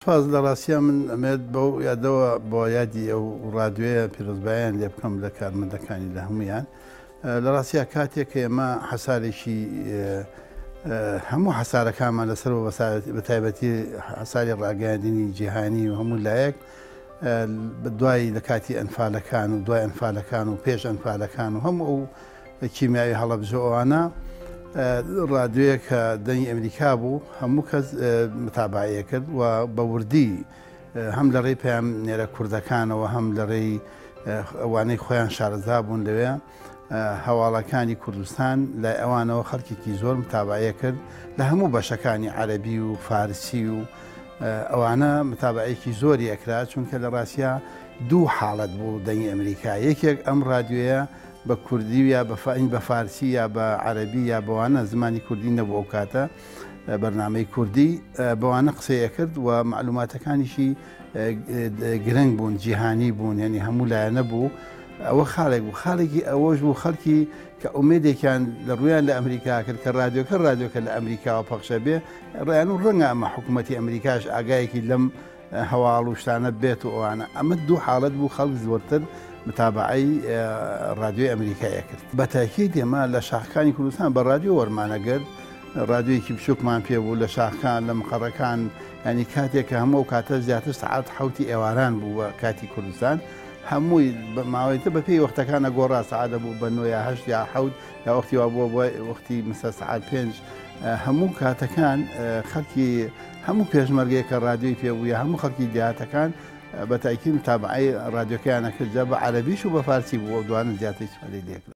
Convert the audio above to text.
فاز لە ڕاستیە من ئەمێت بەو یادەوە بۆ یادی ئەو ڕادیۆیە پیرۆزبایان لێ بکەم لە کارمەندەکانی لە هەمویان لە ڕاستیە کاتێک کە ئێمە حەسارێکی هەموو حەسارەکانمان لەسەر بە تایبەتی حەساری ڕاگەیاندنی جیهانی و هەموو لایەک دوای لە کاتی ئەنفالەکان و دوای ئەنفالەکان و پێش ئەنفالەکان و هەموو ئەو کیمیاوی هەڵەبجەوانە ڕادیۆیە کە دەنگی ئەمریکا بوو هەموو کەس متابعەیە کرد و بە وردی هەم لە ڕێی پەیام نێرە کوردەکانەوە هەم لە ڕێی ئەوانەی خۆیان شارەزا بوون لەوێ هەواڵەکانی کوردستان لای ئەوانەوە خەڵکێکی زۆر متابعەیە کرد لە هەموو بەشەکانی عەرەبی و فارسی و ئەوانە متابعەیەکی زۆری ئەکرا چونکە لە ڕاستیە دوو حاڵەت بوو دەنگی ئەمریکا یەکێک ئەم ڕادیۆیە بە کوردی یا بە فارسی یا بە عەرەبی یا بەوانە زمانی کوردی نەبوو ئەو کاتە بەرنامەی کوردی بەوانە قسەیە کرد و معلوماتەکانیشی گرنگ بوون جیهانی بوون یعنی هەموو لایەنە بوو ئەوە خاڵێک بوو خاڵێکی ئەوەش بوو خەڵکی کە ئومێدێکیان لە ڕویان لە ئەمریکا کرد کە ڕادیۆکە لە ئەمریکاوە پەخشە بێ ڕێیان و ڕەنگە ئەمە حکوومەتی ئەمریکاش ئاگایەکی لەم هەواڵ و شتانە بێت و ئەوانە ئەمە دوو حاڵەت بوو خەڵک زۆرتر متابعەی ڕادیۆی ئەمریکایە کرد بە تاکید ئێمە لە شاخەکانی کوردستان بە ڕادیۆ وەرمانەگرت ڕادیۆیەکی بچووکمان پێ بوو لە شاخەکان لە مقەڕەکان ینی کاتێک کە هەموو کاتە زیاتر سەعات حەوتی ئێواران بوو بە کاتی کوردستان هەمووی ماوەیتە بە پێی وەختەکانە گۆڕا سەعاتە بوو بە 9 یا 8 یا حەوت یا وەختی وا بووە بۆ وەختی مەسە سەعات 5 هەموو کاتەکان خەڵکی هەموو پێشمەرگەیە کە ڕادیۆی پێ بووە هەموو خەڵکی دیهاتەکان بە تاکید متابعەی ڕادیۆکەیانە کرد جا بە عەرەبیش و بە فارسی بوو دوانە زیاتر استفادەی لێ کرد.